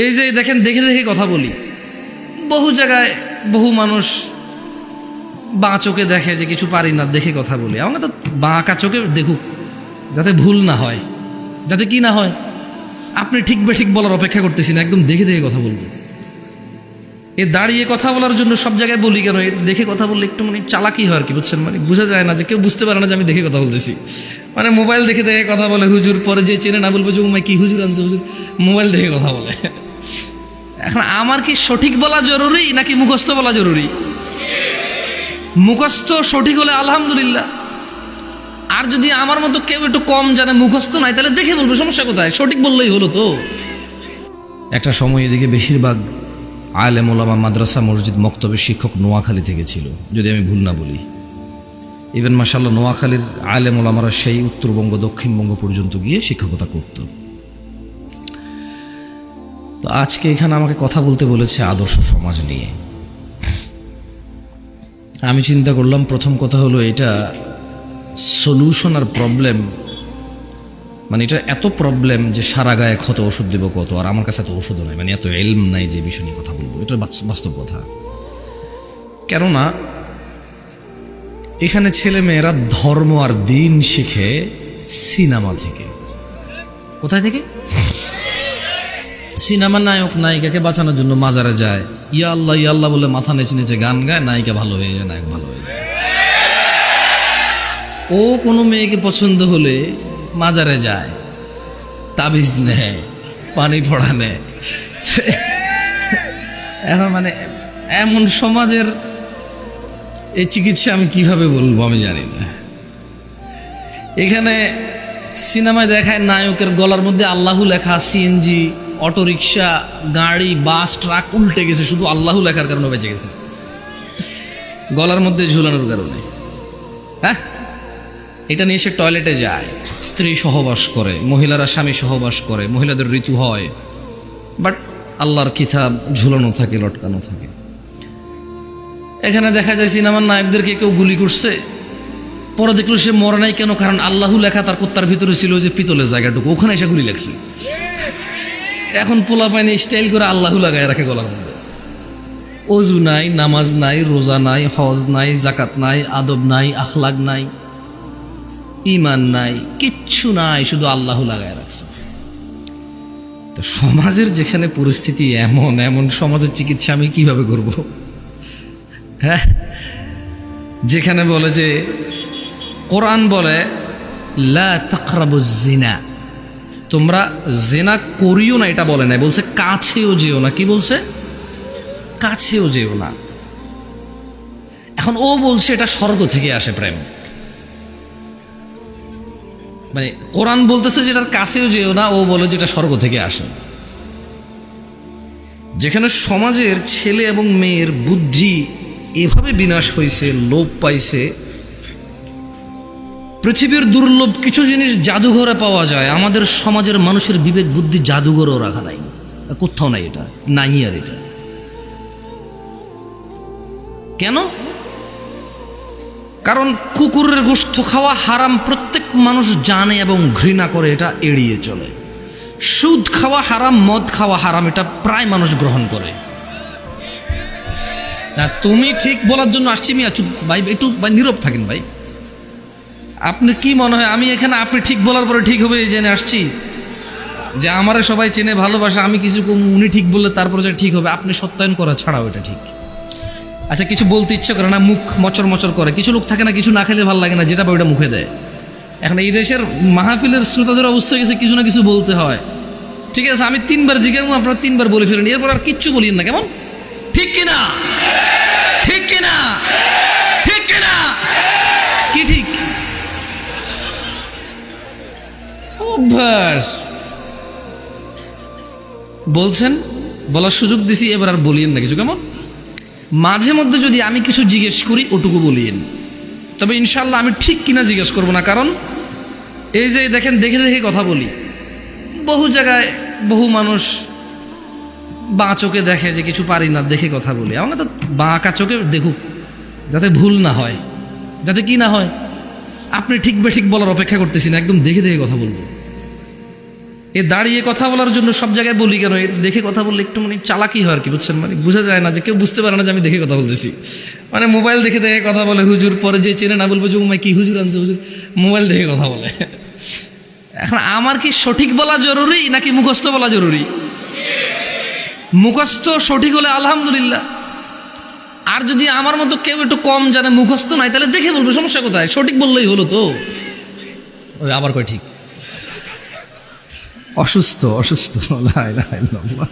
এই যে দেখেন, দেখে দেখে কথা বলি। বহু জায়গায় বহু মানুষ বাঁ চোখে দেখে যে কিছু পারি না, দেখে কথা বলি। আমাকে তো বাঁকা চোখে দেখুক, যাতে ভুল না হয়, যাতে কি না হয়। আপনি ঠিক বেঠিক বলার অপেক্ষা করতেছি না, একদম দেখে দেখে কথা বলবো। এ দাঁড়িয়ে কথা বলার জন্য সব জায়গায় বলি কেন, দেখে কথা বললে একটু মানে চালাকি হয় আর কি, বুঝছেন? মানে বোঝা যায় না, যে কেউ বুঝতে পারে না যে আমি দেখে কথা বলতেছি। মানে মোবাইল দেখে দেখে কথা বলে হুজুর, পরে যে চেনে না বলবো যে উমাই কি হুজুর আনছে, হুজুর মোবাইল দেখে কথা বলে। এখন আমার কি সঠিক বলা জরুরি নাকি মুখস্থ বলা জরুরি? মুখস্থ সঠিক হলে আলহামদুলিল্লাহ। আর যদি আমার মতো কেউ একটু কম জানে, মুখস্থ নাই, তাহলে দেখে বলবো, সমস্যা কোথায়? সঠিক বললেই হলো তো। একটা সময় এদিকে বেশিরভাগ আলেম ওলামা, মাদ্রাসা, মসজিদ, মক্তবের শিক্ষক নোয়াখালী থেকে ছিল, যদি আমি ভুল না বলি। ইভেন মাশাআল্লাহ নোয়াখালীর আলেম ওলামারা সেই উত্তরবঙ্গ, দক্ষিণবঙ্গ পর্যন্ত গিয়ে শিক্ষকতা করত। তো আজকে এখানে আমাকে কথা বলতে বলেছে আদর্শ সমাজ নিয়ে। আমি চিন্তা করলাম, প্রথম কথা হলো এটা সলিউশন আর প্রবলেম, মানে এটা এত প্রবলেম যে সারা গায়ে ক্ষত, ওষুধ দেবো কত? আর আমার কাছে এত ওষুধও নাই, মানে এত এলম নাই যে বিষয় নিয়ে কথা বলবো। এটা বাস্তব কথা। কেননা এখানে ছেলে মেয়েরা ধর্ম আর দিন শিখে সিনেমা থেকে। কোথায় থেকে? সিনেমার নায়ক নায়িকাকে বাঁচানোর জন্য মাজারে যায়, ইয়া আল্লাহ বলে মাথা নেচে নেচে গান গায়, নায়িকা ভালো হয়ে যায়, নায়ক ভালো হয়ে যায়। ও কোনো মেয়েকে পছন্দ হলে মাজারে যায়, তাবিজ নেয়, পানি পড়া নেয়। এখন মানে এমন সমাজের এই চিকিৎসা আমি কিভাবে বলবো আমি জানি না। এখানে সিনেমায় দেখায় নায়কের গলার মধ্যে আল্লাহু লেখা, সিএনজি, অটোরিকশা, গাড়ি, বাস, ট্রাক উল্টে গেছে শুধু আল্লাহু লেখার কারণে বেঁচে গেছে, গলার মধ্যে ঝুলানোর কারণে। হ্যাঁ, এটা নিয়ে সে টয়লেটে যায়, স্ত্রী সহবাস করে, মহিলারা স্বামী সহবাস করে, মহিলাদের ঋতু হয়, বাট আল্লাহর কিতাব ঝুলানো থাকে, লটকানো থাকে। এখানে দেখা যায় সিনেমার নায়কদেরকে কেউ গুলি করছে, পরে দেখলো সে মরে নাই কেন? কারণ আল্লাহু লেখা তার কুত্তার ভিতরে ছিল যে পিতলের জায়গাটুকু, ওখানে এসে গুলি লাগছে। এখন পোলা পায়নি স্টাইল করে আল্লাহু লাগায় রাখে গলার মধ্যে। অজু নাই, নামাজ নাই, রোজা নাই, হজ নাই, জাকাত নাই, আদব নাই, আখলাক নাই, ইমান নাই, কিচ্ছু নাই, শুধু আল্লাহু লাগায় রাখছে। তো সমাজের যেখানে পরিস্থিতি এমন, এমন সমাজের চিকিৎসা আমি কিভাবে করব? হ্যাঁ, যেখানে বলে যে কোরআন বলে লা তাকরাবুজ জিনা, তোমরা জিনা করিও না, এটা বলে না, বলছে কাছেও যেও না। কি বলছে? কাছেও যেও না। এখন ও বলছে এটা স্বর্গ থেকে আসে প্রেম, মানে কোরআন বলতেছে যেটার কাছেও যেও না, ও বলে যেটা স্বর্গ থেকে আসে। যেখানে সমাজের ছেলে এবং মেয়ের বুদ্ধি এভাবে বিনাশ হয়েছে, লোপ পাইছে। পৃথিবীর দুর্লভ কিছু জিনিস জাদুঘরে পাওয়া যায়, আমাদের সমাজের মানুষের বিবেক বুদ্ধি জাদুঘরেও রাখা নাই, কোথাও নাই, এটা নাই। আর এটা কেন? কারণ কুকুরের গোশত খাওয়া হারাম প্রত্যেক মানুষ জানে এবং ঘৃণা করে, এটা এড়িয়ে চলে। সুদ খাওয়া হারাম, মদ খাওয়া হারাম, এটা প্রায় মানুষ গ্রহণ করে না। তুমি ঠিক বলার জন্য আসছি মিয়া, চুপ ভাই, একটু ভাই নীরব থাকেন ভাই। আপনি কি মনে হয় আমি এখানে আপনি ঠিক বলার পরে ঠিক হবে এই জেনে আসছি যে আমারে সবাই চেনে ভালোবাসে, আমি কিছু উনি ঠিক বললে তারপরে যে ঠিক হবে? আপনি সত্যায়ন করা ছাড়াও এটা ঠিক। আচ্ছা, কিছু বলতে ইচ্ছে করে না, মুখ মচর মচর করে। কিছু লোক থাকে না, কিছু না খেলে ভালো লাগে না, যেটা ওইটা মুখে দেয়। এখন এই দেশের মাহফিলের শ্রোতাদের অবস্থা হয়ে গেছে কিছু না কিছু বলতে হয়। ঠিক আছে, আমি 3 বার জিজ্ঞাসা, আপনারা 3 বার বলে ফেলেন, এরপর আর কিচ্ছু বলিয়েন না, কেমন? ঠিক কিনা? ঠিক কিনা? ঠিক কিনা? কি ঠিক? অভ্যাস। বলছেন, বলার সুযোগ দিছি, এবার আর বলিয়েন না কিছু, কেমন? মাঝে মধ্যে যদি আমি কিছু জিজ্ঞেস করি ওটুকু বলিয়েন, তবে ইনশাল্লাহ আমি ঠিক কিনা জিজ্ঞেস করবো না। কারণ এই যে দেখেন, দেখে দেখে কথা বলি। বহু জায়গায় বহু মানুষ বাঁ চোখে দেখে যে কিছু পারি না, দেখে কথা বলি। আমাকে তো বাঁকা চোখে দেখুক, যাতে ভুল না হয়, যাতে কি না হয়। আপনি ঠিক বেঠিক বলার অপেক্ষা করতেছি না, একদম দেখে দেখে কথা বলবো। এ দাঁড়িয়ে কথা বলার জন্য সব জায়গায় বলি কেন, দেখে কথা বললে একটু মানে চালাকি হয় আর কি, বুঝছেন, মানে বোঝা যায় না যে কেউ বুঝতে পারে না যে আমি দেখে কথা বলতেছি, মানে মোবাইল দেখে দেখে কথা বলে হুজুর, পরে যে চেনে না বলবো যে উমায় কি হুজুর আনছে, হুজুর মোবাইল দেখে কথা বলে। এখন আমার কি সঠিক বলা জরুরি নাকি মুখস্থ বলা জরুরি? মুখস্থ সঠিক হলে আলহামদুলিল্লাহ, আর যদি আমার মতো কেউ একটু কম জানে, মুখস্থ নাই, তাহলে দেখে বলবে, সমস্যা কোথায়? সঠিক বললেই হলো তো। ওই আবার কয় ঠিক, অসুস্থ অসুস্থ, লা ইলাহা ইল্লাল্লাহ।